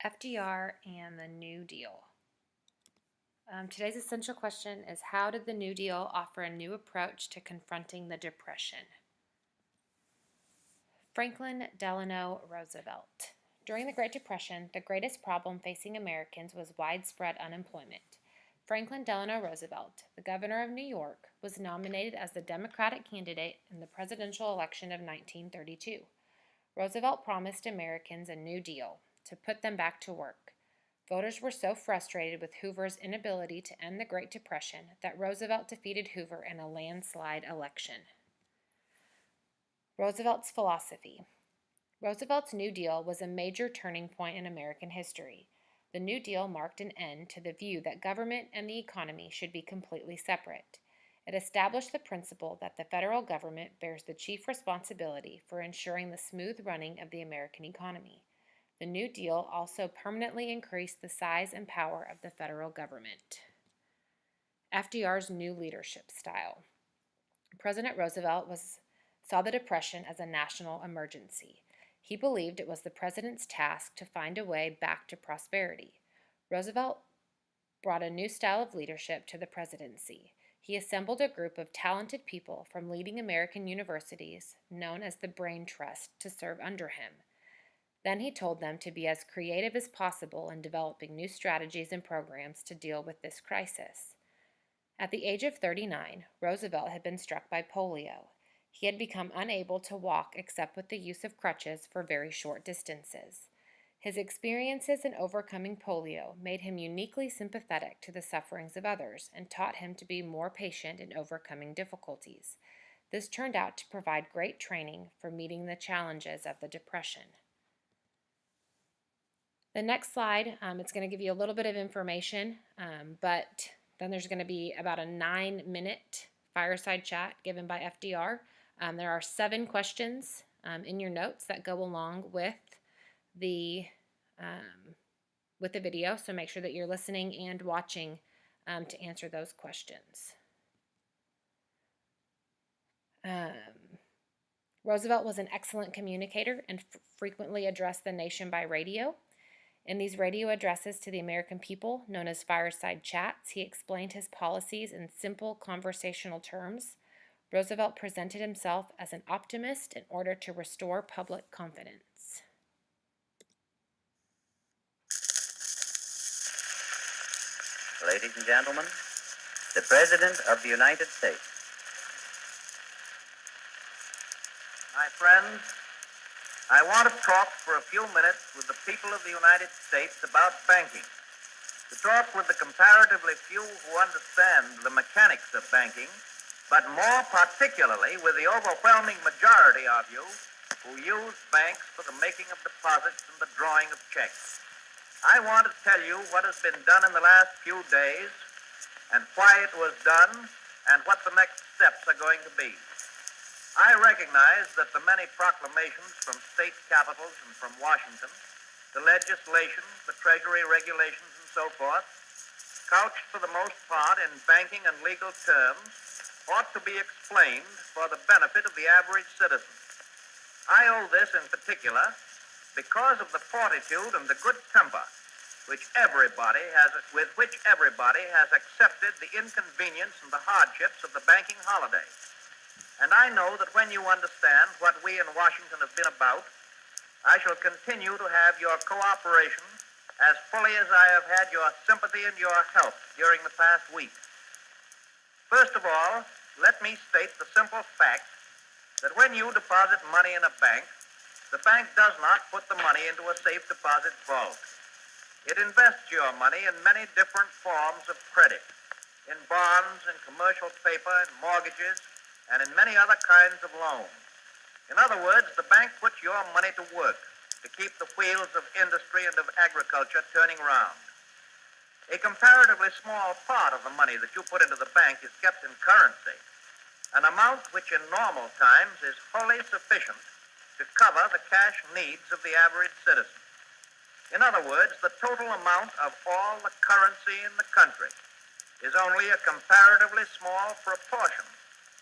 FDR and the New Deal. Today's essential question is, how did the New Deal offer a new approach to confronting the Depression? Franklin Delano Roosevelt. During the Great Depression, the greatest problem facing Americans was widespread unemployment. Franklin Delano Roosevelt, the governor of New York, was nominated as the Democratic candidate in the presidential election of 1932. Roosevelt promised Americans a New Deal to put them back to work. Voters were so frustrated with Hoover's inability to end the Great Depression that Roosevelt defeated Hoover in a landslide election. Roosevelt's philosophy. Roosevelt's New Deal was a major turning point in American history. The New Deal marked an end to the view that government and the economy should be completely separate. It established the principle that the federal government bears the chief responsibility for ensuring the smooth running of the American economy. The New Deal also permanently increased the size and power of the federal government. FDR's new leadership style. President Roosevelt saw the Depression as a national emergency. He believed it was the president's task to find a way back to prosperity. Roosevelt brought a new style of leadership to the presidency. He assembled a group of talented people from leading American universities, known as the Brain Trust, to serve under him. Then he told them to be as creative as possible in developing new strategies and programs to deal with this crisis. At the age of 39, Roosevelt had been struck by polio. He had become unable to walk except with the use of crutches for very short distances. His experiences in overcoming polio made him uniquely sympathetic to the sufferings of others and taught him to be more patient in overcoming difficulties. This turned out to provide great training for meeting the challenges of the Depression. The next slide, it's going to give you a little bit of information, but then there's going to be about a 9-minute fireside chat given by FDR. There are 7 questions in your notes that go along with the video, so make sure that you're listening and watching to answer those questions. Roosevelt was an excellent communicator and frequently addressed the nation by radio. In these radio addresses to the American people, known as fireside chats, he explained his policies in simple conversational terms. Roosevelt presented himself as an optimist in order to restore public confidence. Ladies and gentlemen, the President of the United States. My friends, I want to talk for a few minutes with the people of the United States about banking, to talk with the comparatively few who understand the mechanics of banking, but more particularly with the overwhelming majority of you who use banks for the making of deposits and the drawing of checks. I want to tell you what has been done in the last few days and why it was done and what the next steps are going to be. I recognize that the many proclamations from state capitals and from Washington, the legislation, the Treasury regulations, and so forth, couched for the most part in banking and legal terms, ought to be explained for the benefit of the average citizen. I owe this in particular because of the fortitude and the good temper with which everybody has accepted the inconvenience and the hardships of the banking holiday. And I know that when you understand what we in Washington have been about, I shall continue to have your cooperation as fully as I have had your sympathy and your help during the past week. First of all, let me state the simple fact that when you deposit money in a bank, the bank does not put the money into a safe deposit vault. It invests your money in many different forms of credit, in bonds, in commercial paper, in mortgages, and in many other kinds of loans. In other words, the bank puts your money to work to keep the wheels of industry and of agriculture turning round. A comparatively small part of the money that you put into the bank is kept in currency, an amount which in normal times is wholly sufficient to cover the cash needs of the average citizen. In other words, the total amount of all the currency in the country is only a comparatively small proportion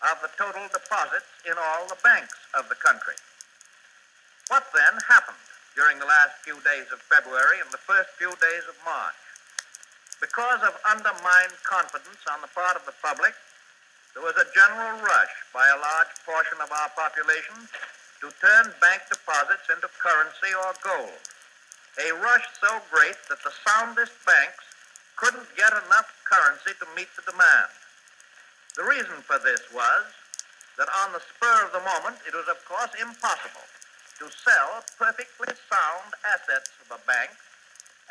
of the total deposits in all the banks of the country. What then happened? during the last few days of February and the first few days of March. Because of undermined confidence on the part of the public, there was a general rush by a large portion of our population to turn bank deposits into currency or gold. A rush so great that the soundest banks couldn't get enough currency to meet the demand. The reason for this was that on the spur of the moment, it was of course impossible to sell perfectly sound assets of a bank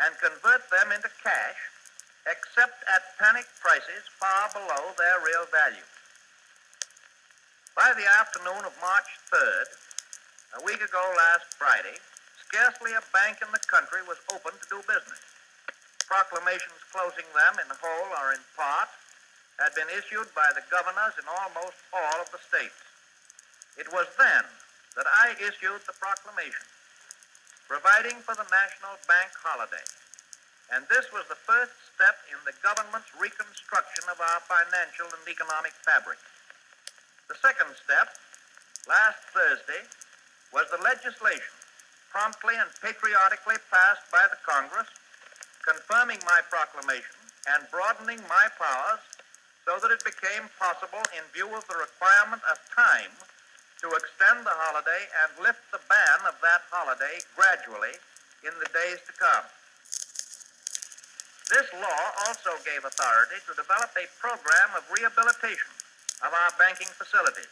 and convert them into cash except at panic prices far below their real value. By the afternoon of March 3rd, a week ago last Friday, scarcely a bank in the country was open to do business. Proclamations closing them in whole or in part had been issued by the governors in almost all of the states. It was then that I issued the proclamation providing for the national bank holiday, and this was the first step in the government's reconstruction of our financial and economic fabric. The second step, last Thursday, was the legislation promptly and patriotically passed by the Congress, confirming my proclamation and broadening my powers so that it became possible, in view of the requirement of time, to extend the holiday and lift the ban of that holiday gradually in the days to come. This law also gave authority to develop a program of rehabilitation of our banking facilities.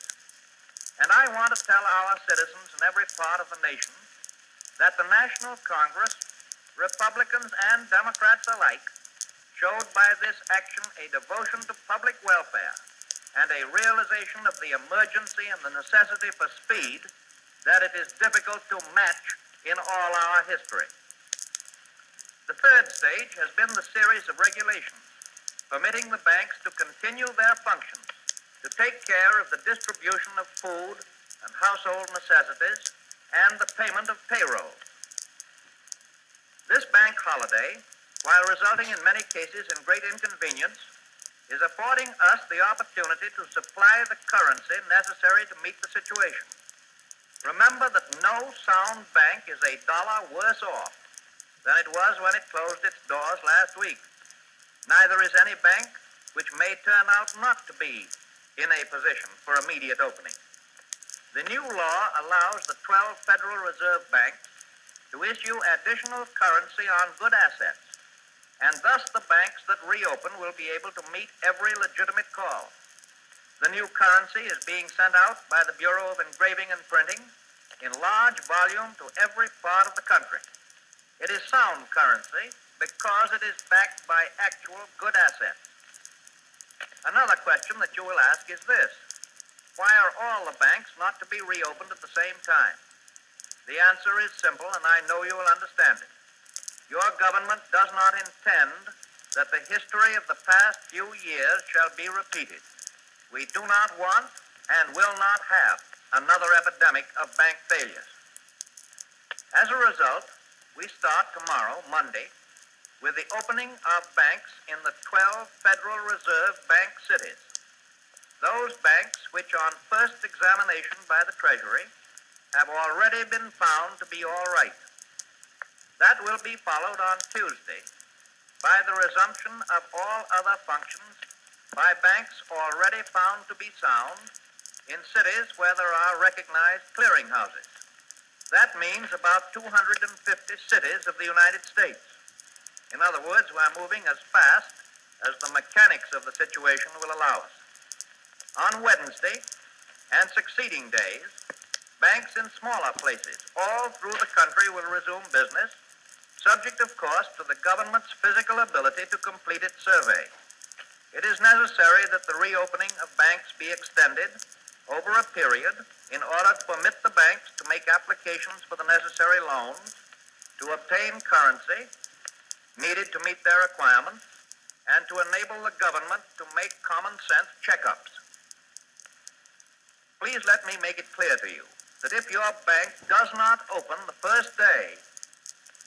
And I want to tell our citizens in every part of the nation that the National Congress, Republicans and Democrats alike, showed by this action a devotion to public welfare and a realization of the emergency and the necessity for speed that it is difficult to match in all our history. The third stage has been the series of regulations permitting the banks to continue their functions to take care of the distribution of food and household necessities and the payment of payroll. This bank holiday, while resulting in many cases in great inconvenience, is affording us the opportunity to supply the currency necessary to meet the situation. Remember that no sound bank is a dollar worse off than it was when it closed its doors last week. Neither is any bank which may turn out not to be in a position for immediate opening. The new law allows the 12 Federal Reserve banks to issue additional currency on good assets, and thus the banks that reopen will be able to meet every legitimate call. The new currency is being sent out by the Bureau of Engraving and Printing in large volume to every part of the country. It is sound currency because it is backed by actual good assets. Another question that you will ask is this: why are all the banks not to be reopened at the same time? The answer is simple, and I know you will understand it. Your government does not intend that the history of the past few years shall be repeated. We do not want and will not have another epidemic of bank failures. As a result, we start tomorrow, Monday, with the opening of banks in the 12 Federal Reserve bank cities. Those banks which on first examination by the Treasury have already been found to be all right. That will be followed on Tuesday by the resumption of all other functions by banks already found to be sound in cities where there are recognized clearinghouses. That means about 250 cities of the United States. In other words, we're moving as fast as the mechanics of the situation will allow us. On Wednesday and succeeding days, banks in smaller places all through the country will resume business, subject, of course, to the government's physical ability to complete its survey. It is necessary that the reopening of banks be extended over a period in order to permit the banks to make applications for the necessary loans, to obtain currency needed to meet their requirements, and to enable the government to make common sense checkups. Please let me make it clear to you that if your bank does not open the first day,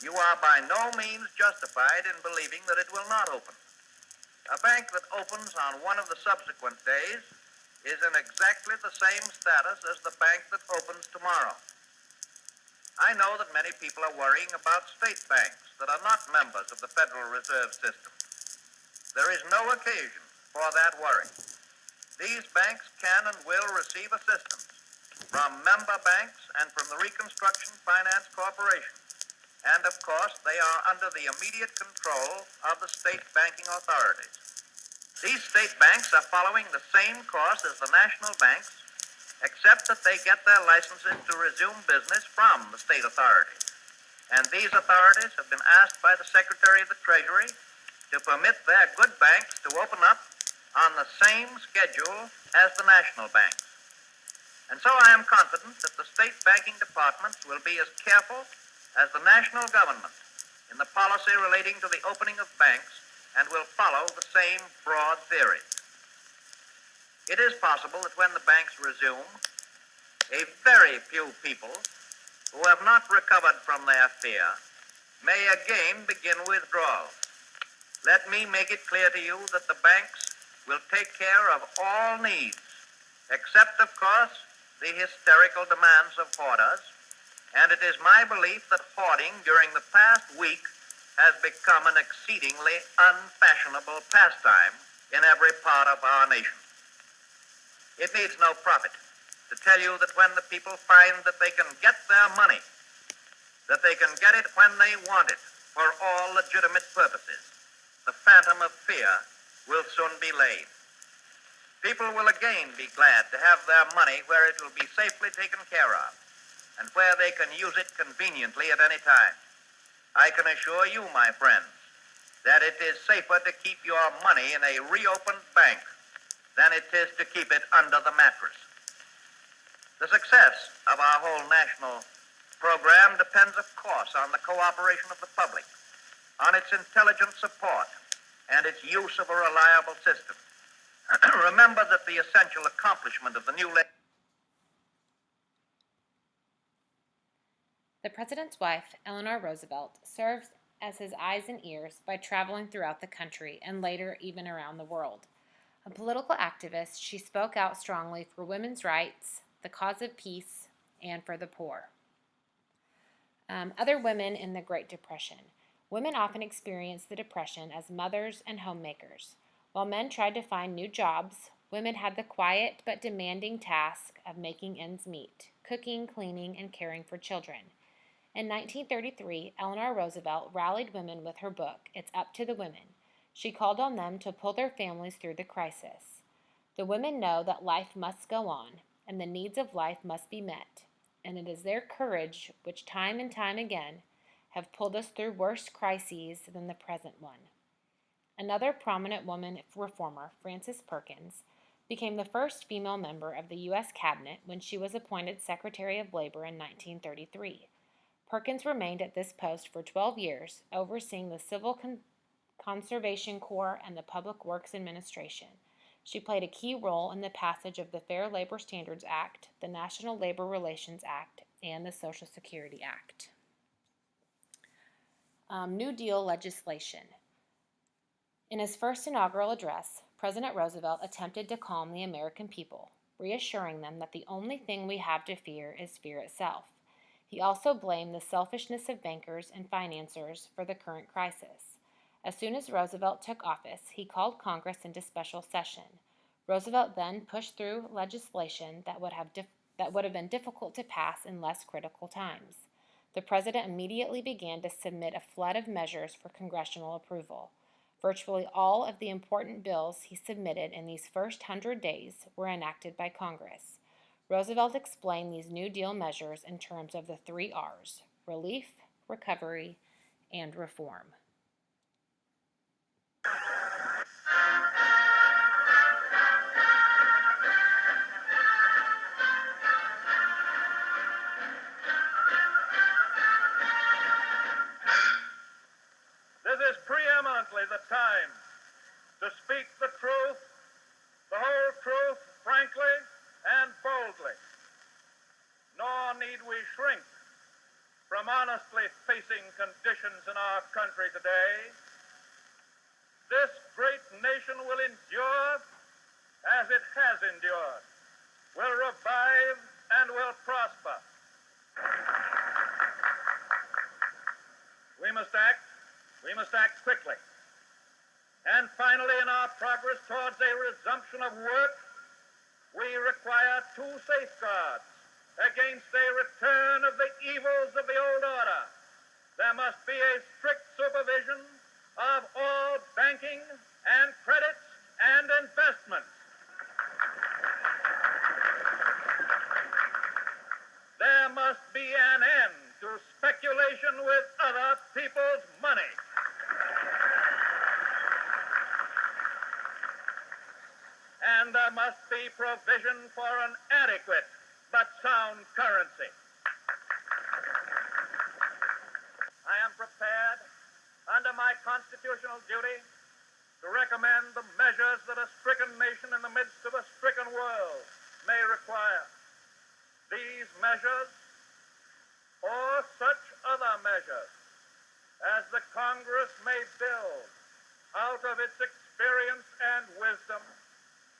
you are by no means justified in believing that it will not open. A bank that opens on one of the subsequent days is in exactly the same status as the bank that opens tomorrow. I know that many people are worrying about state banks that are not members of the Federal Reserve System. There is no occasion for that worry. These banks can and will receive assistance from member banks and from the Reconstruction Finance Corporation. And of course, they are under the immediate control of the state banking authorities. These state banks are following the same course as the national banks, except that they get their licenses to resume business from the state authorities. And these authorities have been asked by the Secretary of the Treasury to permit their good banks to open up on the same schedule as the national banks. And so I am confident that the state banking departments will be as careful as the national government in the policy relating to the opening of banks and will follow the same broad theories. It is possible that when the banks resume, a very few people who have not recovered from their fear may again begin withdrawals. Let me make it clear to you that the banks will take care of all needs, except, of course, the hysterical demands of hoarders, and it is my belief that hoarding during the past week has become an exceedingly unfashionable pastime in every part of our nation. It needs no prophet to tell you that when the people find that they can get their money, that they can get it when they want it for all legitimate purposes, the phantom of fear will soon be laid. People will again be glad to have their money where it will be safely taken care of and where they can use it conveniently at any time. I can assure you, my friends, that it is safer to keep your money in a reopened bank than it is to keep it under the mattress. The success of our whole national program depends, of course, on the cooperation of the public, on its intelligent support, and its use of a reliable system. Remember that the essential accomplishment of the new The president's wife, Eleanor Roosevelt, served as his eyes and ears by traveling throughout the country and later even around the world. A political activist, she spoke out strongly for women's rights, the cause of peace, and for the poor. Other women in the Great Depression. Women often experienced the Depression as mothers and homemakers. While men tried to find new jobs, women had the quiet but demanding task of making ends meet, cooking, cleaning, and caring for children. In 1933, Eleanor Roosevelt rallied women with her book, It's Up to the Women. She called on them to pull their families through the crisis. The women know that life must go on, and the needs of life must be met, and it is their courage which time and time again have pulled us through worse crises than the present one. Another prominent woman reformer, Frances Perkins, became the first female member of the U.S. Cabinet when she was appointed Secretary of Labor in 1933. Perkins remained at this post for 12 years, overseeing the Civil Conservation Corps and the Public Works Administration. She played a key role in the passage of the Fair Labor Standards Act, the National Labor Relations Act, and the Social Security Act. New Deal legislation. In his first inaugural address, President Roosevelt attempted to calm the American people, reassuring them that the only thing we have to fear is fear itself. He also blamed the selfishness of bankers and financiers for the current crisis. As soon as Roosevelt took office, he called Congress into special session. Roosevelt then pushed through legislation that would have been difficult to pass in less critical times. The president immediately began to submit a flood of measures for congressional approval. Virtually all of the important bills he submitted in these first 100 days were enacted by Congress. Roosevelt explained these New Deal measures in terms of the 3 R's: relief, recovery, and reform. This is preeminently the time to speak the truth, the whole truth, frankly and boldly. Nor need we shrink from honestly facing conditions in our country today. This great nation will endure as it has endured, will revive and will prosper. must act quickly. And finally, in our progress towards a resumption of work, we require two safeguards against a return of the evils of the old order. There must be a strict supervision of all banking and credits and investments. There must be an end to speculation with other people's money. And there must be provision for an adequate but sound currency. I am prepared, under my constitutional duty, to recommend the measures that a stricken nation in the midst of a stricken world may require. These measures, or such other measures, as the Congress may build out of its experience and wisdom,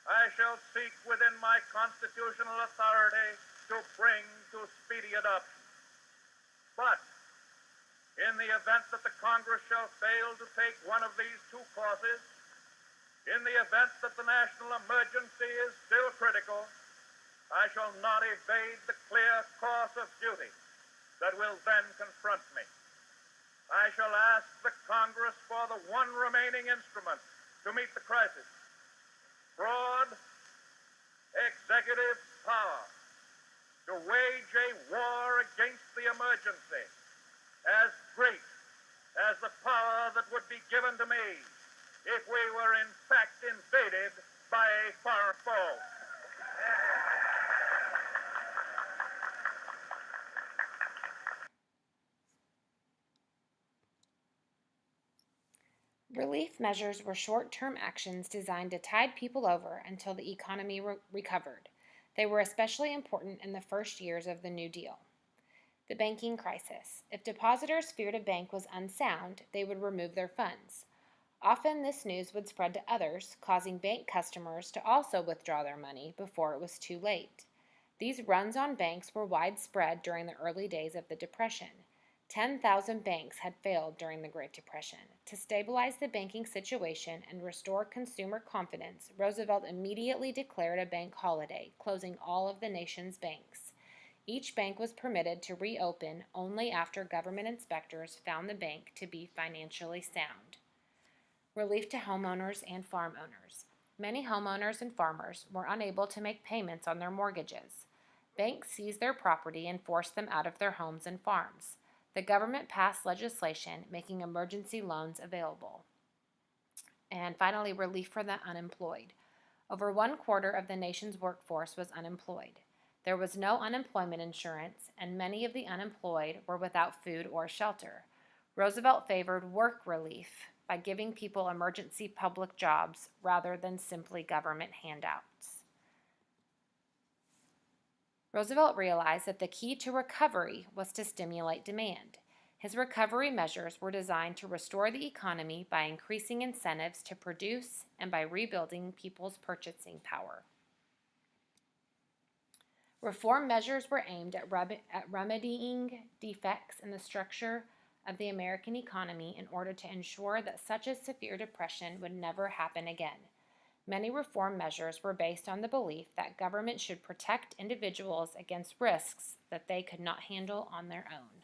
I shall seek within my constitutional authority to bring to speedy adoption. But in the event that the Congress shall fail to take one of these two courses, in the event that the national emergency is still critical, I shall not evade the clear course of duty that will then confront me. I shall ask the Congress for the one remaining instrument to meet the crisis: broad executive power to wage a war against the emergency as great as the power that would be given to me if we were in fact invaded by a foreign foe. Relief measures were short-term actions designed to tide people over until the economy recovered. They were especially important in the first years of the New Deal. The banking crisis. If depositors feared a bank was unsound, they would remove their funds. Often this news would spread to others, causing bank customers to also withdraw their money before it was too late. These runs on banks were widespread during the early days of the Depression. 10,000 banks had failed during the Great Depression. To stabilize the banking situation and restore consumer confidence, Roosevelt immediately declared a bank holiday, closing all of the nation's banks. Each bank was permitted to reopen only after government inspectors found the bank to be financially sound. Relief to homeowners and farm owners. Many homeowners and farmers were unable to make payments on their mortgages. Banks seized their property and forced them out of their homes and farms. The government passed legislation making emergency loans available. And finally, relief for the unemployed. Over 1/4 of the nation's workforce was unemployed. There was no unemployment insurance, and many of the unemployed were without food or shelter. Roosevelt favored work relief by giving people emergency public jobs rather than simply government handouts. Roosevelt realized that the key to recovery was to stimulate demand. His recovery measures were designed to restore the economy by increasing incentives to produce and by rebuilding people's purchasing power. Reform measures were aimed at remedying defects in the structure of the American economy in order to ensure that such a severe depression would never happen again. Many reform measures were based on the belief that government should protect individuals against risks that they could not handle on their own.